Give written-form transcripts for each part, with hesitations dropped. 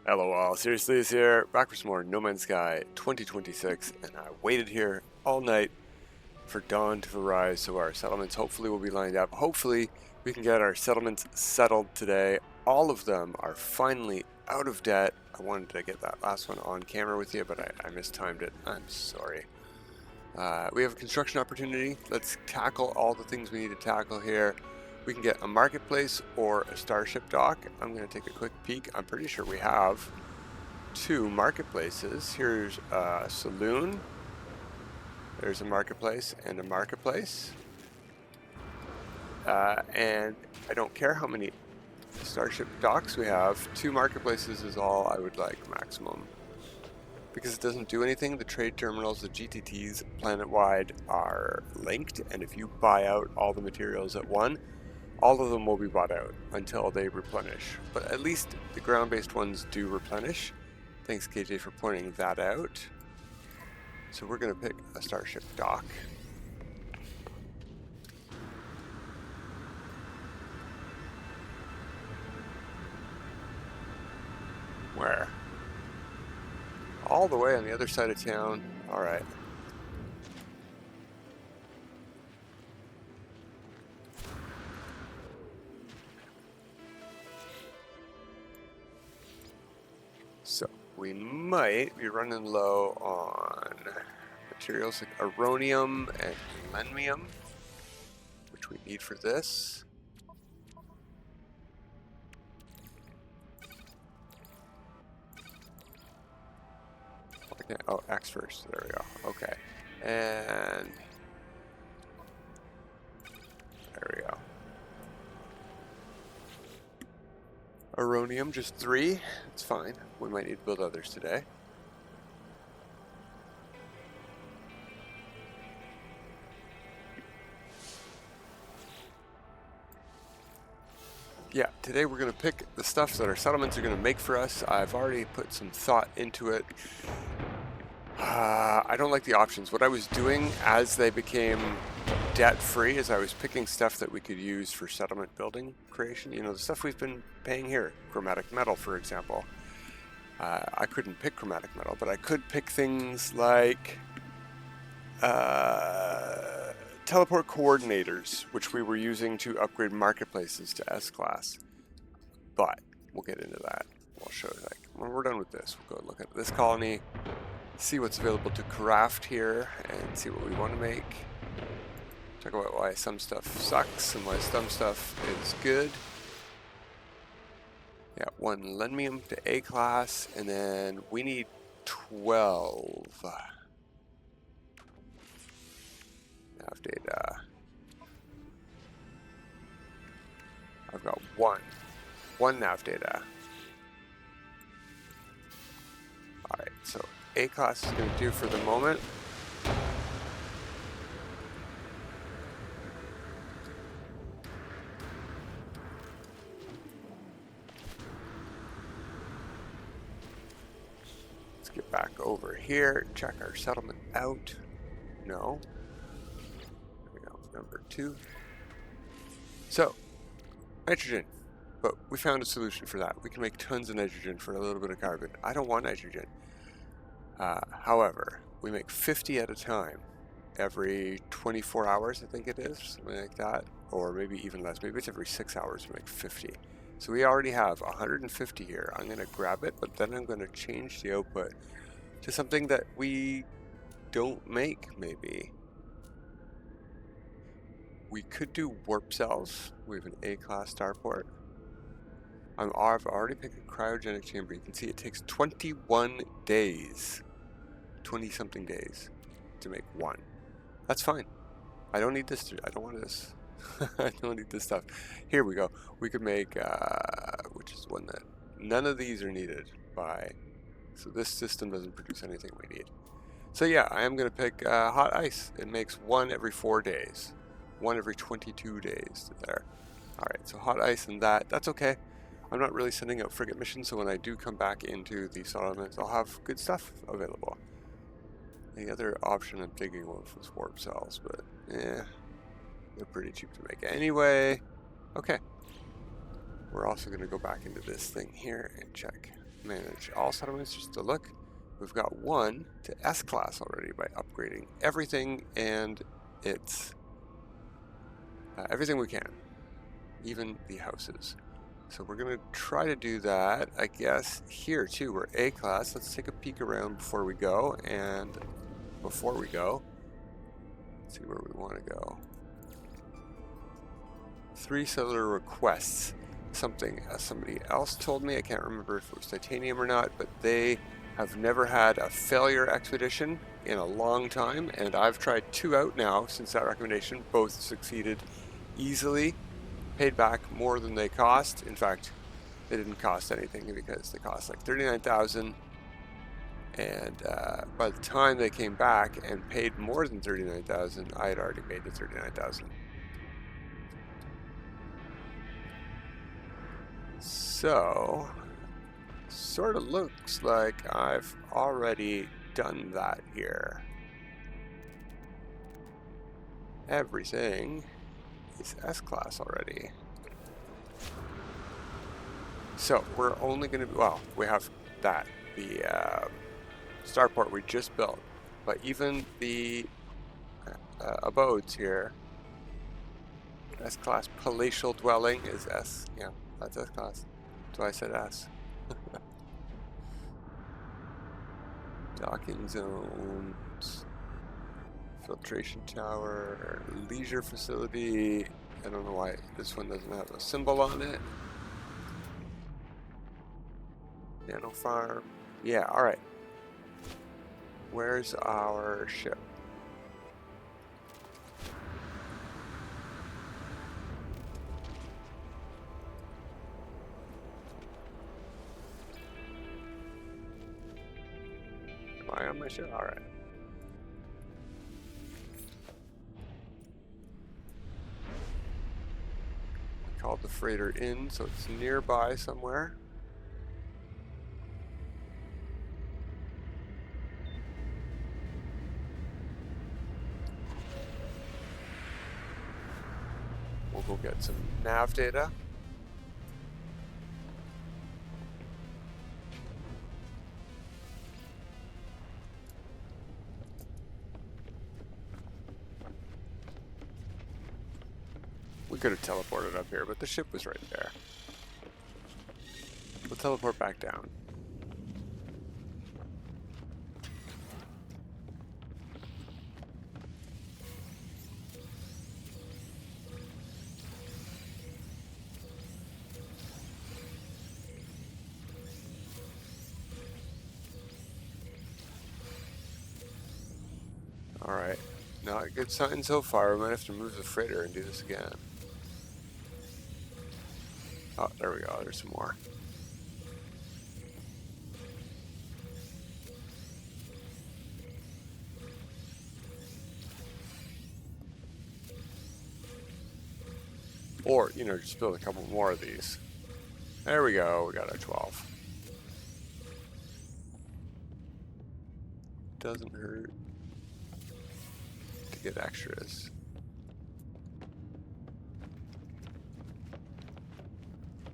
Hello all, Seriously is here, back for some more No Man's Sky 2026, and I waited here all night for dawn to arise so our settlements hopefully will be lined up. Hopefully we can get our settlements settled today. All of them are finally out of debt. I wanted to get that last one on camera with you, but I mistimed it. I'm sorry. We have a construction opportunity. Let's tackle all the things we need to tackle here. We can get a marketplace or a starship dock. I'm going to take a quick peek. I'm pretty sure we have two marketplaces. Here's a saloon. There's a marketplace and a marketplace. And I don't care how many starship docks we have. Two marketplaces is all I would like maximum. Because it doesn't do anything, the trade terminals, the GTTs planet-wide are linked, and if you buy out all the materials at one, all of them will be bought out until they replenish. But at least the ground-based ones do replenish. Thanks KJ for pointing that out. So we're going to pick a starship dock. Where? All the way on the other side of town. Alright. So we might be running low on materials like aronium and lenium, which we need for this. Okay, oh, X first. There we go. Okay. And there we go. Aronium, just 3. It's fine. We might need to build others today. Yeah, today we're going to pick the stuff that our settlements are going to make for us. I've already put some thought into it. I don't like the options. What I was doing as they became debt-free is I was picking stuff that we could use for settlement building creation. You know, the stuff we've been paying here. Chromatic metal, for example. I couldn't pick chromatic metal, but I could pick things like teleport coordinators, which we were using to upgrade marketplaces to S-class. But we'll get into that. We'll show you, like, when we're done with this, we'll go look at this colony, see what's available to craft here, and see what we want to make. Talk about why some stuff sucks and why some stuff is good. Yeah, 1 lenium to A class, and then we need 12. Nav data. I've got 1 nav data. Alright, so A class is going to do for the moment. Let's get back over here, check our settlement out. No. There we go, number 2. So, nitrogen. But we found a solution for that. We can make tons of nitrogen for a little bit of carbon. I don't want nitrogen. However, we make 50 at a time every 24 hours, I think it is, something like that, or maybe even less. Maybe it's every 6 hours we make 50. So we already have 150 here. I'm going to grab it, but then I'm going to change the output to something that we don't make, maybe. We could do warp cells. We have an A-class starport. I've already picked a cryogenic chamber. You can see it takes 21 days, 20-something days to make 1. That's fine. I don't need this. I don't want this. I don't need this stuff. Here we go. We could make, which is one that none of these are needed by. So this system doesn't produce anything we need. So yeah, I am going to pick hot ice. It makes 1 every 4 days. 1 every 22 days to there. Alright, so hot ice and that's okay. I'm not really sending out frigate missions, so when I do come back into the settlements, I'll have good stuff available. The other option I'm thinking of was warp cells, but they're pretty cheap to make anyway. Okay. We're also going to go back into this thing here and check manage all settlements just to look. We've got one to S-Class already by upgrading everything, and it's everything we can, even the houses. So we're going to try to do that, I guess. Here too, we're A-Class. Let's take a peek around before we go, and before we go, let's see where we want to go. 3 settler requests. Something somebody else told me, I can't remember if it was titanium or not, but they have never had a failure expedition in a long time, and I've tried 2 out now since that recommendation. Both succeeded easily, paid back more than they cost. In fact, they didn't cost anything because they cost like 39,000, and by the time they came back and paid more than 39,000, I had already made the 39,000. So, sort of looks like I've already done that here. Everything is S-Class already. So, we're only going to, well, we have that, the starport we just built, but even the abodes here, S-Class palatial dwelling is S, yeah, that's S-Class. That's why I said S. Docking zones, filtration tower, leisure facility. I don't know why this one doesn't have a symbol on it. Nano farm. Yeah, alright. Where's our ship? Am I on my ship? Alright. Called the freighter in, so it's nearby somewhere. We'll go get some nav data. We could have teleported up here, but the ship was right there. We'll teleport back down. Alright, not a good sign so far. We might have to move the freighter and do this again. Oh, there we go, there's some more. Or, you know, just build a couple more of these. There we go, we got our 12. Doesn't hurt to get extras.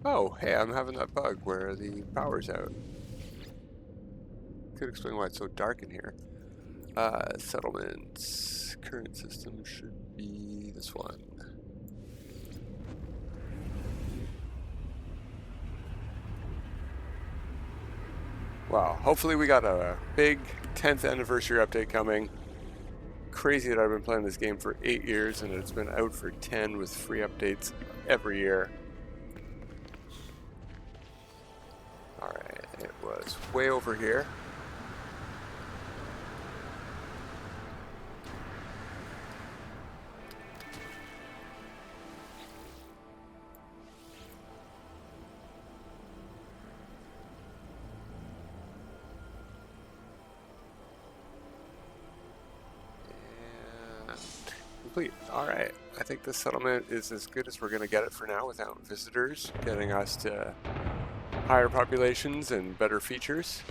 Oh, hey, I'm having that bug where the power's out. Could explain why it's so dark in here. Settlements. Current system should be this one. Wow, hopefully we got a big 10th anniversary update coming. Crazy that I've been playing this game for 8 years and it's been out for 10 with free updates every year. Alright, it was way over here. And complete. Alright, I think this settlement is as good as we're going to get it for now without visitors, getting us to higher populations and better features.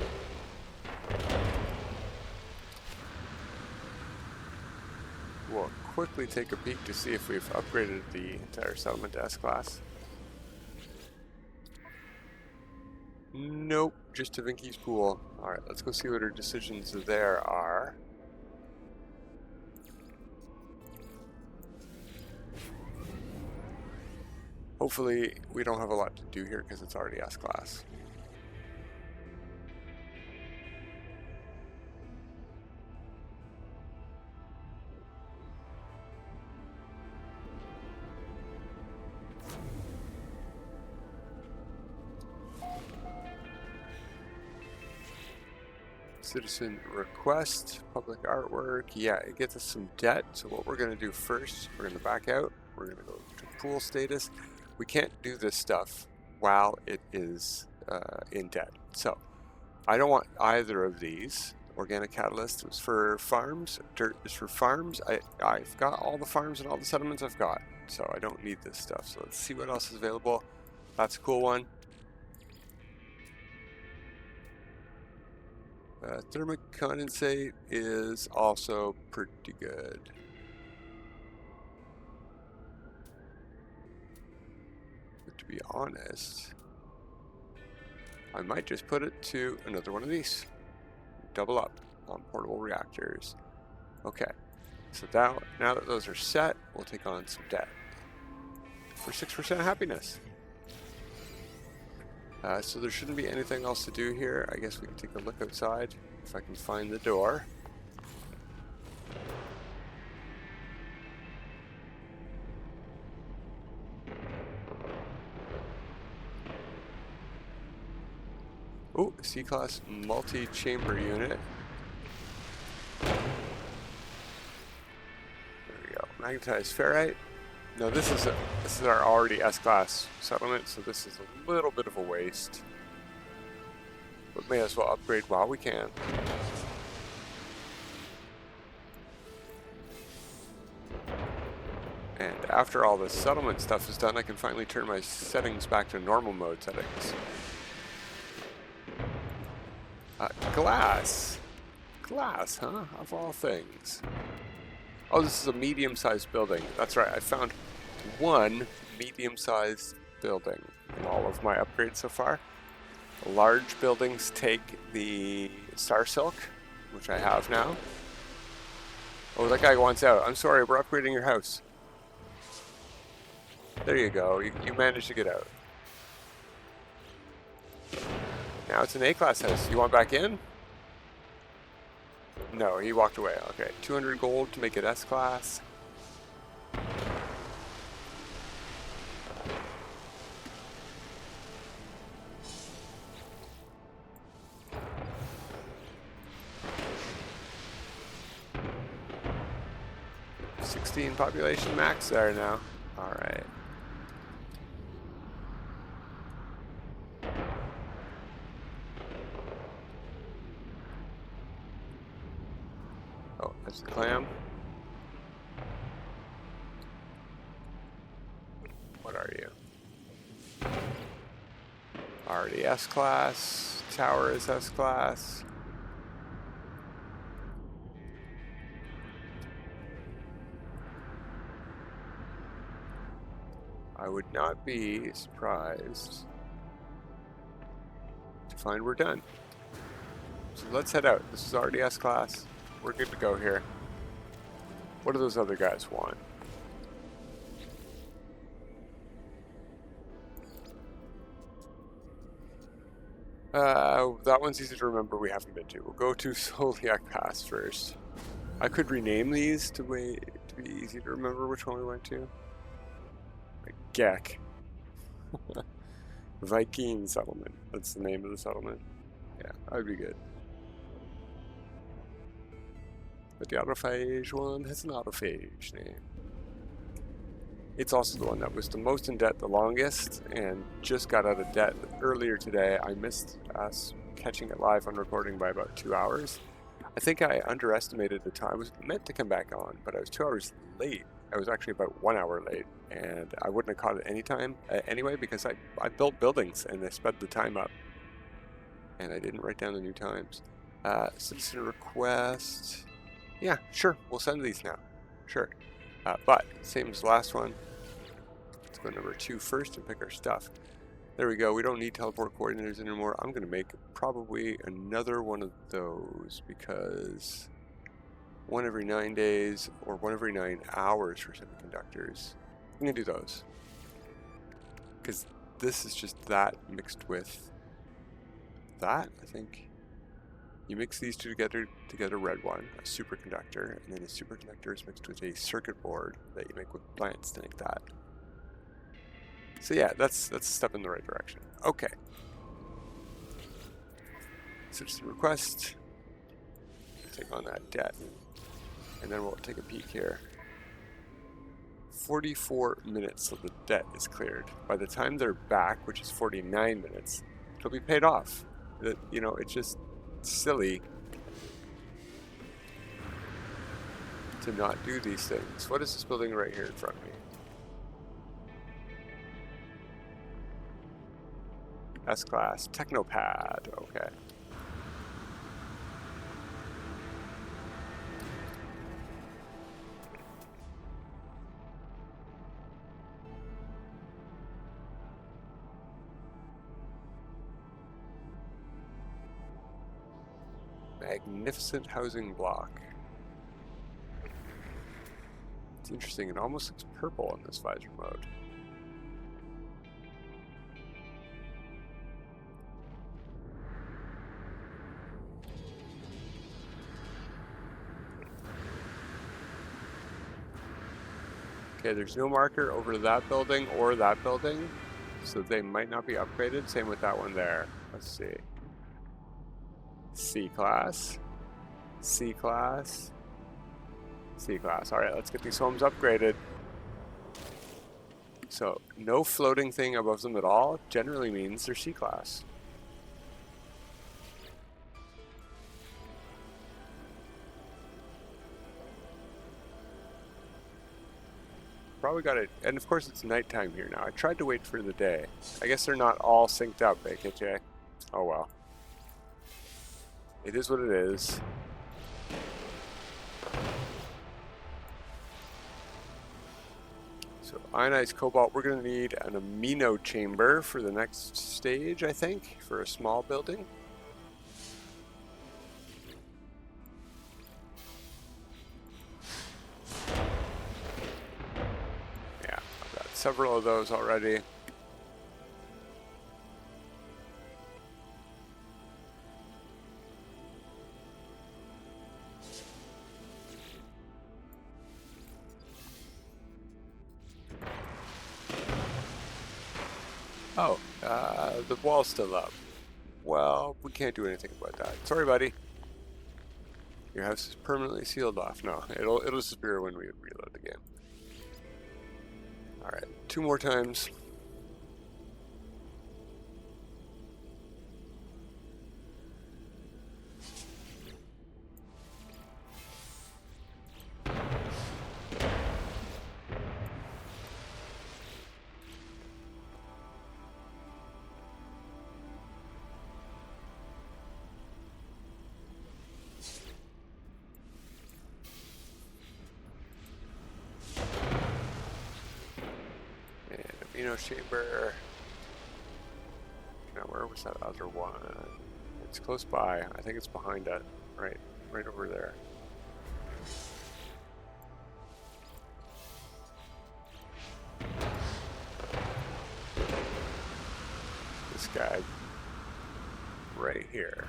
We'll quickly take a peek to see if we've upgraded the entire settlement to S-Class. Nope, just to Vinky's pool. Alright, let's go see what her decisions there are. Hopefully we don't have a lot to do here because it's already S-Class. Citizen request, public artwork. Yeah, it gets us some debt. So what we're going to do first, we're going to back out. We're going to go to pool status. We can't do this stuff while it is in debt. So I don't want either of these. Organic catalyst was for farms. Dirt is for farms. I've got all the farms and all the settlements I've got. So I don't need this stuff. So let's see what else is available. That's a cool one. Thermic condensate is also pretty good. But to be honest, I might just put it to another one of these. Double up on portable reactors. Okay, so now that those are set, we'll take on some debt for 6% happiness. So there shouldn't be anything else to do here. I guess we can take a look outside if I can find the door. Oh, C-Class multi-chamber unit. There we go. Magnetized ferrite. No, this is our already S-Class settlement, so this is a little bit of a waste. But may as well upgrade while we can. And after all the settlement stuff is done, I can finally turn my settings back to normal mode settings. Glass. Glass, huh? Of all things. Oh, this is a medium-sized building. That's right, I found one medium-sized building in all of my upgrades so far. Large buildings take the Star Silk, which I have now. Oh, that guy wants out. I'm sorry, we're upgrading your house. There you go, you managed to get out. Now it's an A-Class house. You want back in? No, he walked away. Okay, 200 gold to make it S-Class. Population max there now. All right. Oh, that's the clam. What are you? Already S-Class. Tower is S-Class. I would not be surprised to find we're done. So let's head out. This is already S-Class. We're good to go here. What do those other guys want? That one's easy to remember. We haven't been to. We'll go to Soliak Pass first. I could rename these to be easy to remember which one we went to. Gek. Viking settlement. That's the name of the settlement. Yeah, that would be good. But the autophage one has an autophage name. It's also the one that was the most in debt the longest and just got out of debt earlier today. I missed us catching it live on recording by about 2 hours. I think I underestimated the time. I was meant to come back on, but I was 2 hours late. I was actually about 1 hour late, and I wouldn't have caught it any time anyway because I built buildings and they sped the time up. And I didn't write down the new times. Citizen request. Yeah, sure, we'll send these now. Sure. But, same as the last one. Let's go number 2 first and pick our stuff. There we go. We don't need teleport coordinators anymore. I'm going to make probably another one of those because 1 every 9 days or 1 every 9 hours for semiconductors. I'm going to do those because this is just that mixed with that, I think. You mix these two together to get a red one, a superconductor, and then a superconductor is mixed with a circuit board that you make with plants to make that. So yeah, that's a step in the right direction. Okay. Citizen request. Take on that debt. And then we'll take a peek here. 44 minutes till the debt is cleared. By the time they're back, which is 49 minutes, it'll be paid off. You know, it's just silly to not do these things. What is this building right here in front of me? S-Class, Technopad, okay. Magnificent housing block. It's interesting, it almost looks purple in this visor mode. Okay, there's no marker over that building or that building, so they might not be upgraded. Same with that one there. Let's see. C-Class, C-Class, C-Class. All right, let's get these homes upgraded. So, no floating thing above them at all generally means they're C-Class. Probably got it, and of course it's nighttime here now. I tried to wait for the day. I guess they're not all synced up, AKJ. Oh well. It is what it is. So ionized cobalt, we're going to need an amino chamber for the next stage, I think, for a small building. Yeah, I've got several of those already. Oh, the wall's still up. Well, we can't do anything about that. Sorry, buddy. Your house is permanently sealed off. No, it'll disappear when we reload the game. All right, 2 more times. Chamber. Now, where was that other one? It's close by. I think it's behind it. Right over there. This guy right here.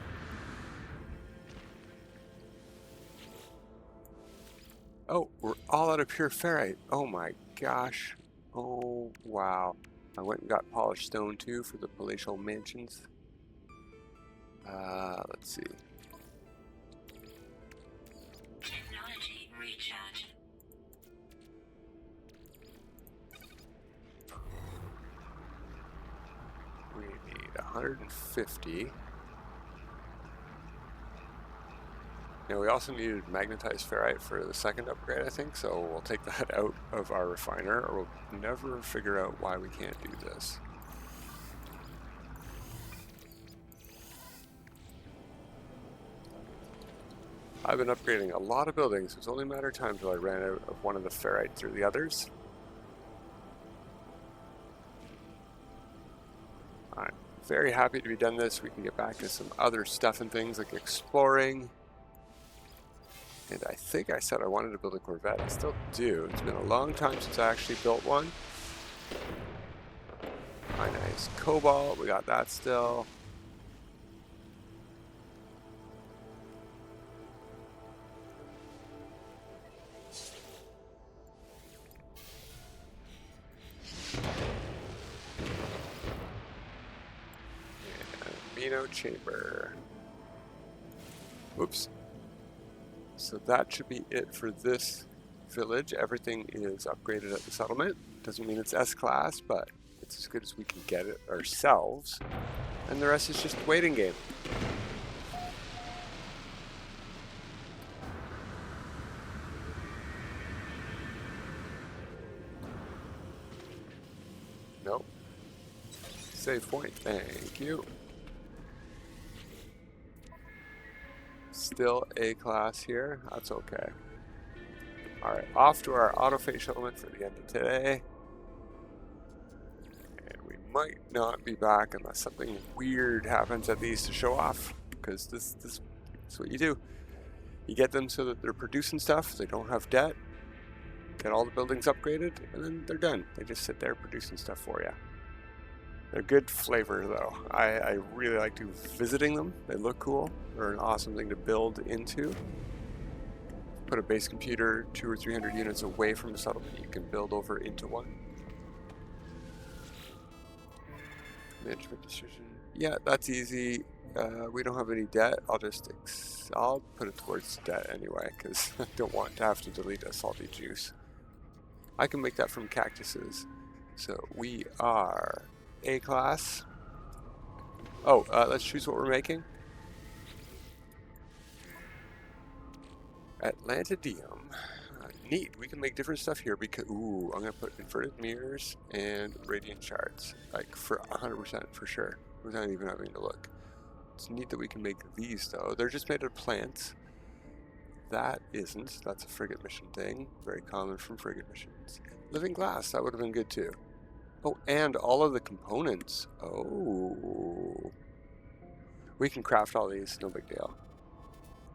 Oh, we're all out of pure ferrite. Oh my gosh. Oh, wow. I went and got polished stone too for the palatial mansions. Let's see. Technology recharge. We need 150. Now we also needed magnetized ferrite for the second upgrade, I think, so we'll take that out of our refiner, or we'll never figure out why we can't do this. I've been upgrading a lot of buildings. It was only a matter of time until I ran out of one of the ferrites or the others. I'm very happy to be done this. We can get back to some other stuff and things like exploring. And I think I said I wanted to build a Corvette. I still do. It's been a long time since I actually built one. My nice Cobalt. We got that still. And chamber. Oops. So that should be it for this village. Everything is upgraded at the settlement. Doesn't mean it's S-class, but it's as good as we can get it ourselves. And the rest is just waiting game. Nope. Save point. Thank you. Still A-class here. That's okay. Alright, off to our autophase settlement for the end of today. And we might not be back unless something weird happens at these to show off. Because this is what you do. You get them so that they're producing stuff, they don't have debt, get all the buildings upgraded, and then they're done. They just sit there producing stuff for you. They're good flavor though. I really like visiting them. They look cool. They're an awesome thing to build into. Put a base computer 200 or 300 units away from the settlement, you can build over into one. Management decision. Yeah, that's easy. We don't have any debt. I'll put it towards debt anyway, because I don't want to have to delete a salty juice. I can make that from cactuses. So we are A-class. Oh, let's choose what we're making. Atlantidium. Neat. We can make different stuff here because, ooh, I'm going to put inverted mirrors and radiant shards. Like, for 100% for sure. Without even having to look. It's neat that we can make these, though. They're just made of plants. That isn't. That's a frigate mission thing. Very common from frigate missions. Living glass. That would have been good, too. Oh, and all of the components. Oh. We can craft all these. No big deal.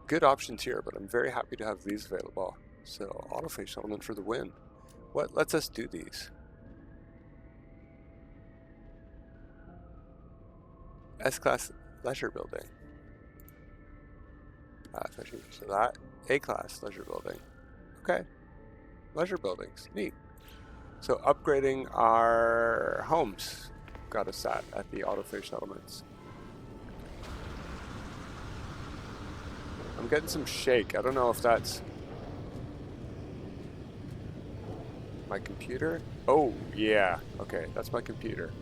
Good options here, but I'm very happy to have these available. So, autophase settlement for the win. What lets us do these? S-class leisure building. So that A-class leisure building. Okay. Leisure buildings. Neat. So upgrading our homes got us at the autophase settlements. I'm getting some shake. I don't know if that's my computer. Oh, yeah. Okay, that's my computer.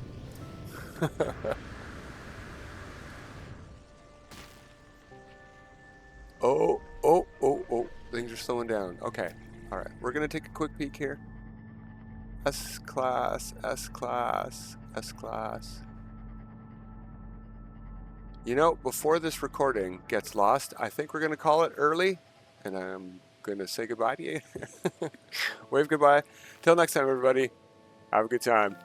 Oh. Things are slowing down. Okay. All right. We're going to take a quick peek here. S-class, S-class, S-class. You know, before this recording gets lost, I think we're going to call it early, and I'm going to say goodbye to you. Wave goodbye. Till next time, everybody. Have a good time.